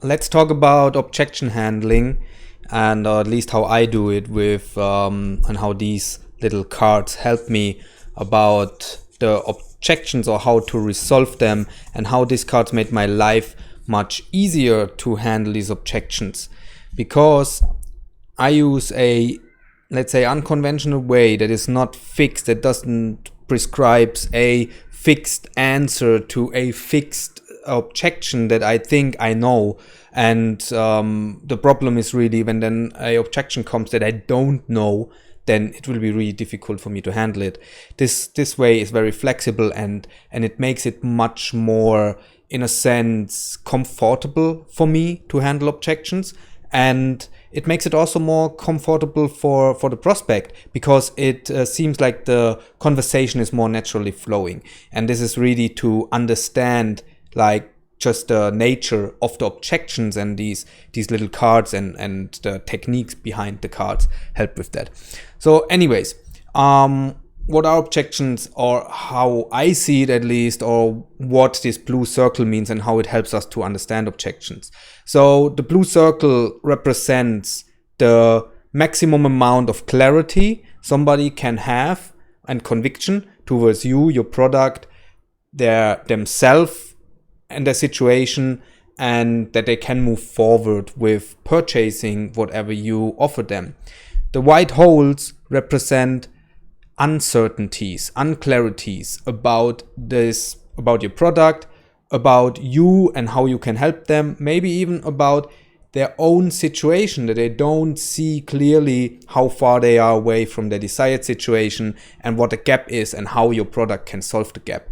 let's talk about objection handling, and at least how I do it with and how these little cards help me about the objections or how to resolve them, and how these cards made my life much easier to handle these objections, because I use a, let's say, unconventional way that is not fixed, that doesn't prescribes a fixed answer to a fixed objection that I think I know. And the problem is really when then a objection comes that I don't know, then it will be really difficult for me to handle it. This way is very flexible, and it makes it much more, in a sense, comfortable for me to handle objections. And it makes it also more comfortable for the prospect, because it seems like the conversation is more naturally flowing. And this is really to understand like just the nature of the objections, and these little cards and the techniques behind the cards help with that. So anyways, what are objections, or how I see it at least, or what this blue circle means and how it helps us to understand objections. So the blue circle represents the maximum amount of clarity somebody can have and conviction towards you, your product, themselves and their situation, and that they can move forward with purchasing whatever you offer them. The white holes represent uncertainties, unclarities about your product, about you and how you can help them, maybe even about their own situation, that they don't see clearly how far they are away from their desired situation and what the gap is and how your product can solve the gap.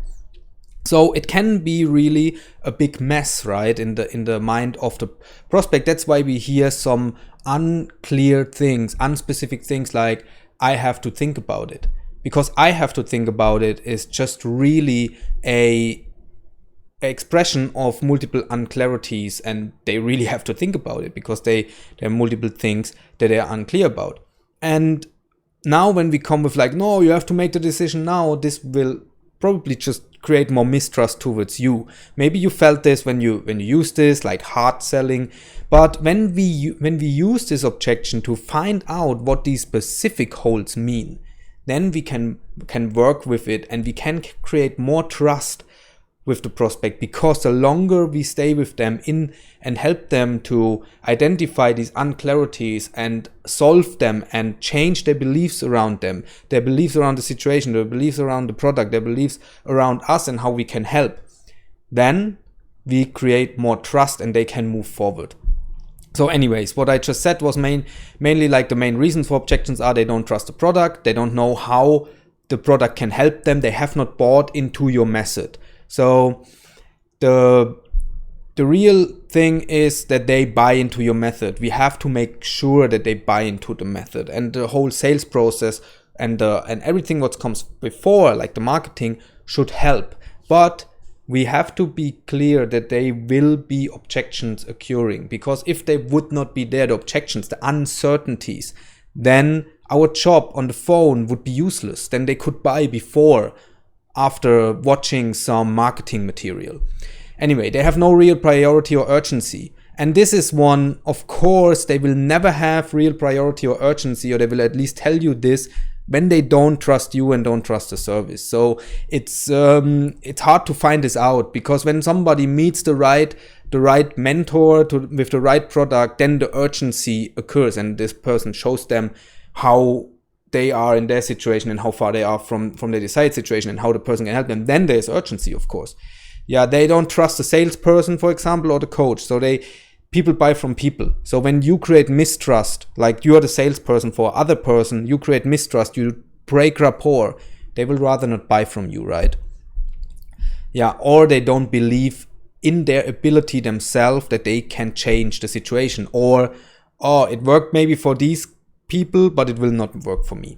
So it can be really a big mess, right, in the mind of the prospect. That's why we hear some unclear things, unspecific things like, I have to think about it. Because I have to think about it is just really a expression of multiple unclarities, and they really have to think about it because there are multiple things that they are unclear about. And now when we come with like, no, you have to make the decision now, this will probably just create more mistrust towards you. Maybe you felt this when you use this, like hard selling. But when we use this objection to find out what these specific holes mean, then we can work with it, and we can create more trust with the prospect, because the longer we stay with them in and help them to identify these unclarities and solve them and change their beliefs around them, their beliefs around the situation, their beliefs around the product, their beliefs around us and how we can help, then we create more trust and they can move forward. So anyways, what I just said was mainly like the main reasons for objections are they don't trust the product, they don't know how the product can help them, they have not bought into your method. So the real thing is that they buy into your method. We have to make sure that they buy into the method, and the whole sales process and everything what comes before, like the marketing, should help. But we have to be clear that there will be objections occurring, because if they would not be there, the objections, the uncertainties, then our job on the phone would be useless. Then they could buy before, after watching some marketing material. Anyway, they have no real priority or urgency. And this is one, of course, they will never have real priority or urgency, or they will at least tell you this when they don't trust you and don't trust the service. So it's hard to find this out, because when somebody meets the right mentor with the right product, then the urgency occurs, and this person shows them how they are in their situation and how far they are from their desired situation and how the person can help them. Then there's urgency, of course. Yeah, they don't trust the salesperson, for example, or the coach. So people buy from people. So when you create mistrust, like you are the salesperson for other person, you create mistrust, you break rapport, they will rather not buy from you, right? Yeah, or they don't believe in their ability themselves that they can change the situation, or it worked maybe for these people, but it will not work for me.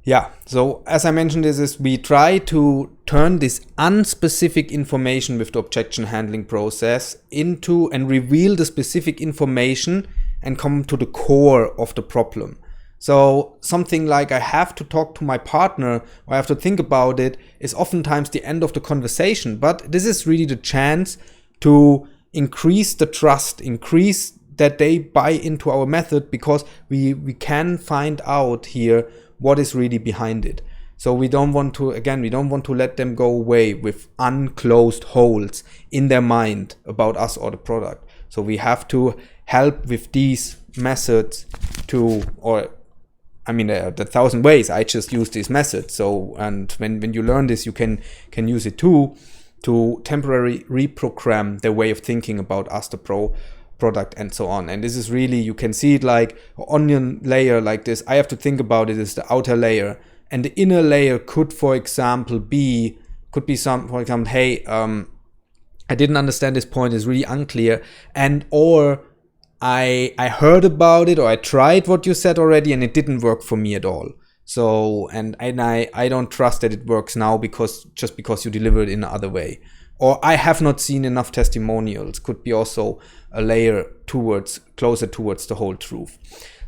Yeah, so as I mentioned, we try to turn this unspecific information with the objection handling process into and reveal the specific information and come to the core of the problem. So something like, I have to talk to my partner, or I have to think about it, is oftentimes the end of the conversation. But this is really the chance to increase the trust, increase that they buy into our method, because we can find out here what is really behind it. So we don't want to let them go away with unclosed holes in their mind about us or the product. So we have to help with these methods there are 1,000 ways. I just use this method. So, and when you learn this, you can use it too, to temporarily reprogram their way of thinking about us, the product, and so on. And this is really, you can see it like an onion layer like this. I have to think about it as the outer layer, and the inner layer could, for example, be hey, I didn't understand this point, it's really unclear, and or I heard about it, or I tried what you said already and it didn't work for me at all. So, and I don't trust that it works now because you deliver it in another way. Or I have not seen enough testimonials, could be also a layer closer towards the whole truth.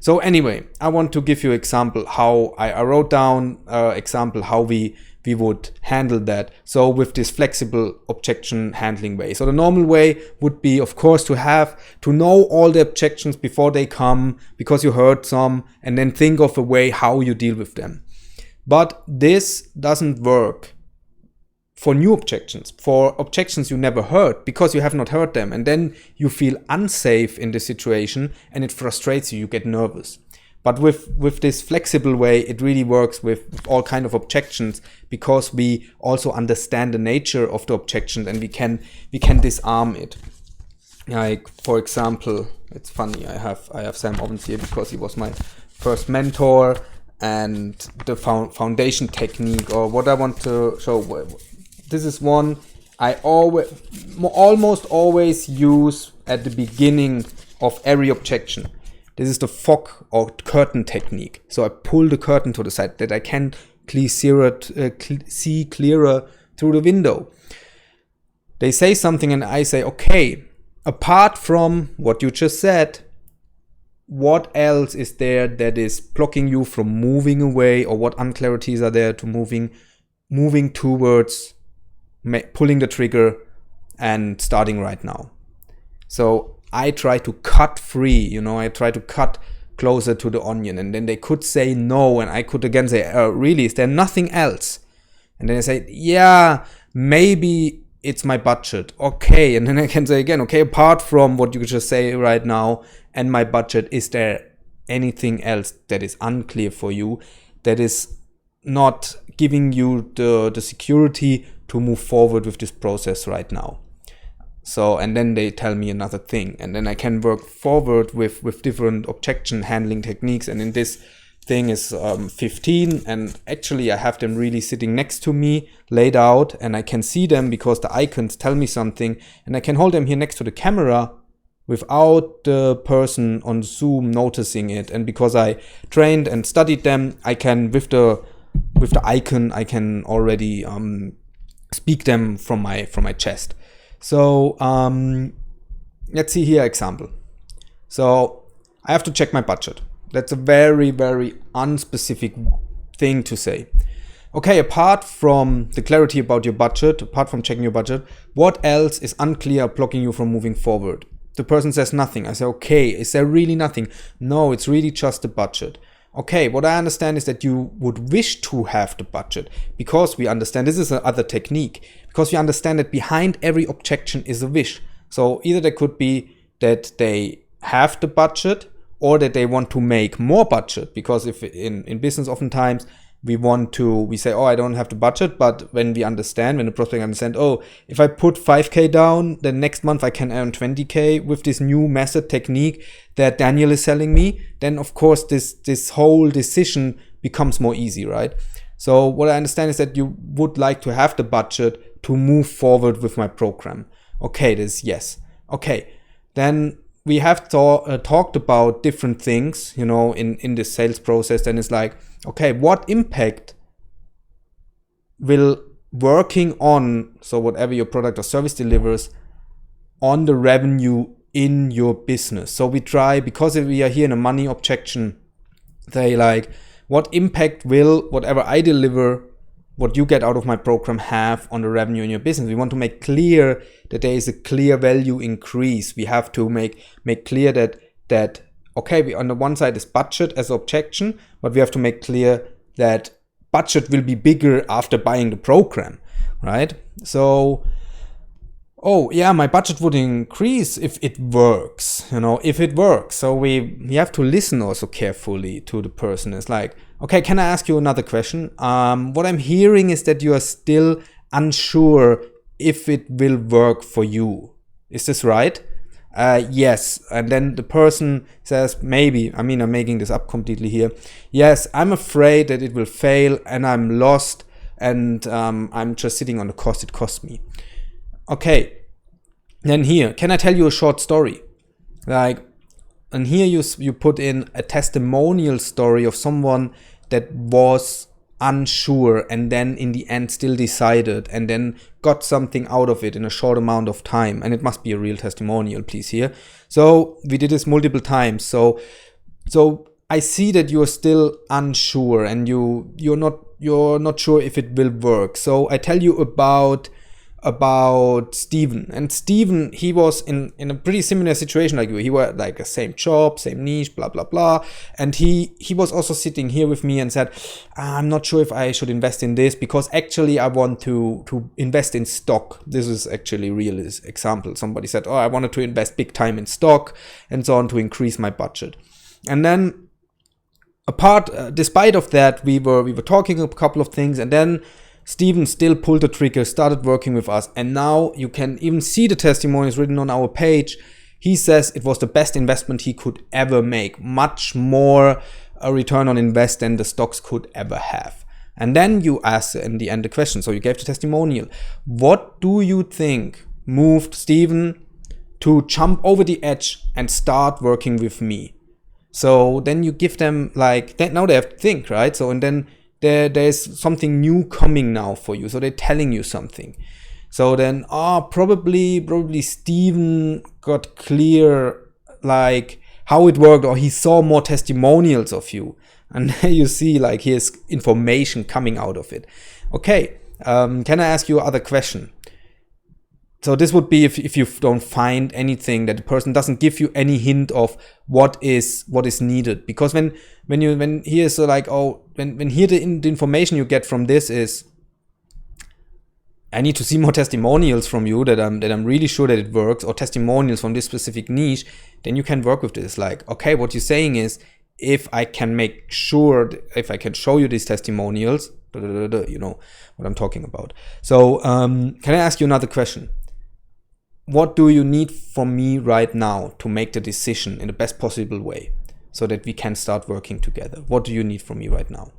So anyway, I want to give you an example how I wrote down example how we would handle that. So with this flexible objection handling way. So the normal way would be, of course, to know all the objections before they come, because you heard some, and then think of a way how you deal with them. But this doesn't work for new objections, for objections you never heard, because you have not heard them, and then you feel unsafe in the situation and it frustrates you, you get nervous. But with this flexible way, it really works with all kind of objections, because we also understand the nature of the objection and we can disarm it. Like, for example, it's funny, I have Sam Ovens here because he was my first mentor, and the foundation technique, or what I want to show. This is one I almost always use at the beginning of every objection. This is the fog or curtain technique. So I pull the curtain to the side that I can see clearer through the window. They say something and I say, okay, apart from what you just said, what else is there that is blocking you from moving away, or what unclarities are there to moving towards pulling the trigger and starting right now? So I try to cut free, I try to cut closer to the onion, and then they could say no, and I could again say, really, is there nothing else? And then I say, yeah, maybe it's my budget. Okay, and then I can say again, okay, apart from what you just say right now and my budget, is there anything else that is unclear for you, that is not giving you the security to move forward with this process right now? So, and then they tell me another thing, and then I can work forward with different objection handling techniques. And in this thing is 15, and actually I have them really sitting next to me, laid out, and I can see them because the icons tell me something, and I can hold them here next to the camera without the person on Zoom noticing it. And because I trained and studied them, I can, with the icon, I can already speak them from my chest. So let's see here example. So I have to check my budget. That's a very, very unspecific thing to say. Okay, apart from the clarity about your budget, apart from checking your budget, what else is unclear, blocking you from moving forward? The person says nothing. I say, okay, is there really nothing? No, it's really just the budget. Okay, what I understand is that you would wish to have the budget, because we understand, this is another technique, because we understand that behind every objection is a wish. So either there could be that they have the budget, or that they want to make more budget, because if in business oftentimes we say, oh, I don't have the budget, but when the prospect understand, oh, if I put 5K down, then next month I can earn 20K with this new method technique that Daniel is selling me, then of course this whole decision becomes more easy, right? So what I understand is that you would like to have the budget to move forward with my program. Okay, this yes. Okay, then we have talked about different things, in this sales process. Then it's like, okay, what impact will working on, so whatever your product or service delivers, on the revenue in your business? So we try, because we are here in a money objection, they like, what impact will whatever I deliver what you get out of my program have on the revenue in your business. We want to make clear that there is a clear value increase. We have to make clear that okay, we on the one side is budget as objection, but we have to make clear that budget will be bigger after buying the program, right? So, oh yeah, my budget would increase if it works, if it works. So we have to listen also carefully to the person. It's like, okay, can I ask you another question? What I'm hearing is that you are still unsure if it will work for you. Is this right? Yes. And then the person says, maybe, I'm making this up completely here. Yes, I'm afraid that it will fail and I'm lost and I'm just sitting on the cost it cost me. Okay, then here, can I tell you a short story? And here you put in a testimonial story of someone that was unsure and then in the end still decided and then got something out of it in a short amount of time. And it must be a real testimonial, please, here. So we did this multiple times. So I see that you're still unsure and you're not sure if it will work. So I tell you about Steven. And Steven, he was in a pretty similar situation like you. He was like a same job, same niche, blah, blah, blah. And he was also sitting here with me and said, I'm not sure if I should invest in this because actually I want to invest in stock. This is actually a real example. Somebody said, I wanted to invest big time in stock and so on to increase my budget. And then despite of that, we were talking a couple of things and then Steven still pulled the trigger, started working with us, and now you can even see the testimonials written on our page. He says it was the best investment he could ever make, much more a return on invest than the stocks could ever have. And then you ask in the end the question, so you gave the testimonial. What do you think moved Steven to jump over the edge and start working with me? So then you give them now they have to think, right? So and then there's something new coming now for you. So they're telling you something. So then, probably Steven got clear, how it worked, or he saw more testimonials of you. And there you see, here's information coming out of it. Okay, can I ask you another question? So this would be if you don't find anything, that the person doesn't give you any hint of what is needed. Because when here is when here the information you get from this is, I need to see more testimonials from you that I'm really sure that it works, or testimonials from this specific niche, then you can work with this. Okay, what you're saying is, if I can if I can show you these testimonials, you know what I'm talking about. So can I ask you another question? What do you need from me right now to make the decision in the best possible way so that we can start working together? What do you need from me right now?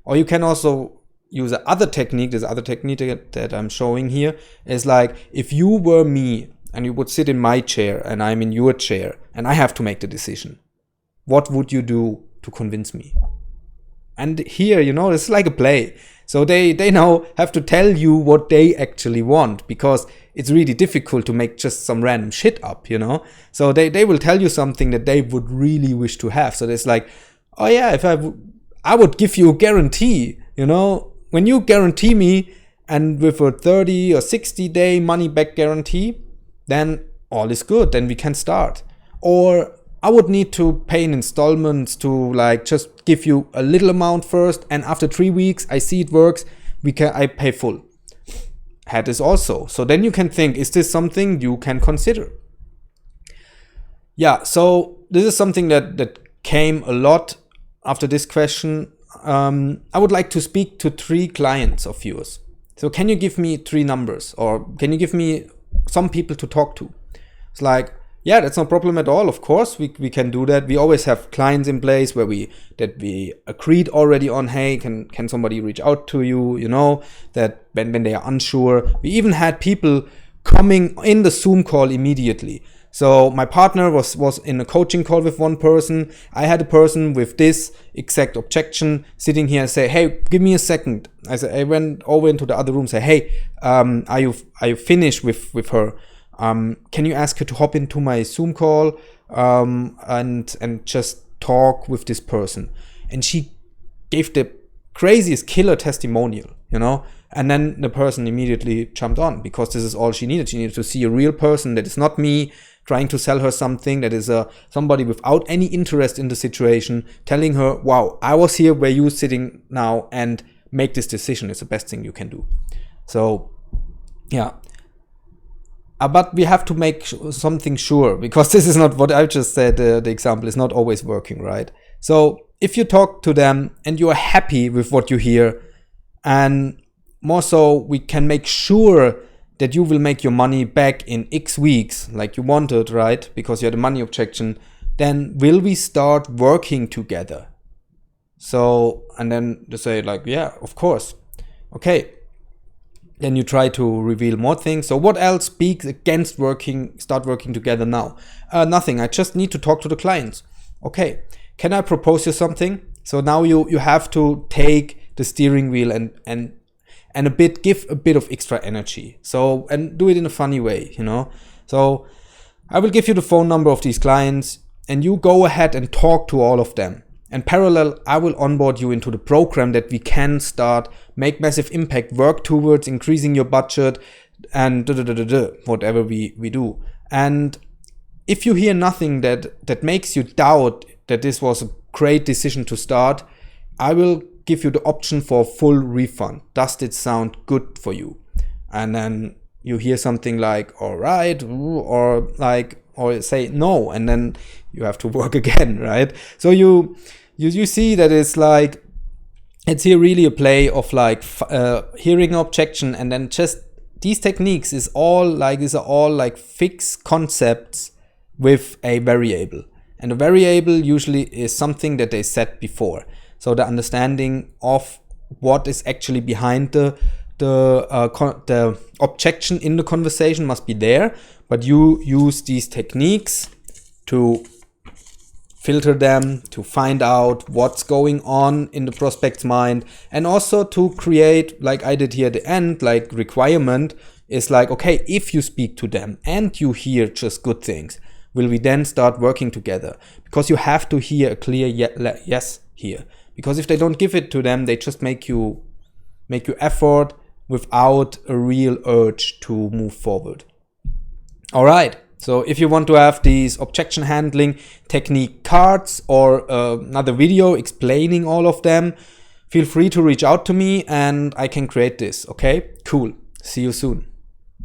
Or you can also use this other technique that I'm showing here is if you were me and you would sit in my chair and I'm in your chair and I have to make the decision, what would you do to convince me? And here, it's like a play. So they now have to tell you what they actually want, because it's really difficult to make just some random shit up, So they will tell you something that they would really wish to have. So there's oh yeah, if I would give you a guarantee, when you guarantee me, and with a 30 or 60 day money back guarantee, then all is good. Then we can start. Or I would need to pay in installments to just give you a little amount first, and after 3 weeks I see it works, I pay full. Had this also. So then you can think, is this something you can consider? Yeah, so this is something that came a lot after this question. I would like to speak to 3 clients of yours. So can you give me 3 numbers, or can you give me some people to talk to? It's yeah, that's no problem at all. Of course, we can do that. We always have clients in place where we agreed already on, hey, can somebody reach out to you, that when they are unsure. We even had people coming in the Zoom call immediately. So my partner was in a coaching call with one person. I had a person with this exact objection sitting here and say, hey, give me a second. I went over into the other room, say, hey, are you finished with her? Can you ask her to hop into my Zoom call and just talk with this person? And she gave the craziest killer testimonial. you know? And then the person immediately jumped on, because this is all she needed. She needed to see a real person that is not me trying to sell her something, that is somebody without any interest in the situation, telling her, wow, I was here where you're sitting now, and make this decision. It's the best thing you can do. So yeah. But we have to make something sure, because this is not what I just said. The example is not always working, right? So if you talk to them and you are happy with what you hear, and more so, we can make sure that you will make your money back in X weeks, like you wanted, right? Because you had a money objection. Then will we start working together? So, and then they say like, yeah, of course. Okay. Then you try to reveal more things. So what else speaks against start working together now? Nothing. I just need to talk to the clients. Okay. Can I propose you something? So now you have to take the steering wheel and give a bit of extra energy. So, and do it in a funny way, you know? So I will give you the phone number of these clients, and you go ahead and talk to all of them. And parallel, I will onboard you into the program that we can start, make massive impact, work towards increasing your budget, and whatever we do. And if you hear nothing that makes you doubt that this was a great decision to start, I will give you the option for full refund. Does it sound good for you? And then you hear something like, all right, or say no, and then you have to work again, right? So you see that it's here really a play of like hearing an objection, and then just these techniques these are all like fixed concepts with a variable, and the variable usually is something that they said before. So the understanding of what is actually behind the objection in the conversation must be there, but you use these techniques to filter them, to find out what's going on in the prospect's mind, and also to create, like I did here at the end, like requirement is like, okay, if you speak to them and you hear just good things, will we then start working together? Because you have to hear a clear yes here. Because if they don't give it to them, they just make you effort without a real urge to move forward. All right. So if you want to have these objection handling technique cards or another video explaining all of them, feel free to reach out to me and I can create this. Okay, cool. See you soon.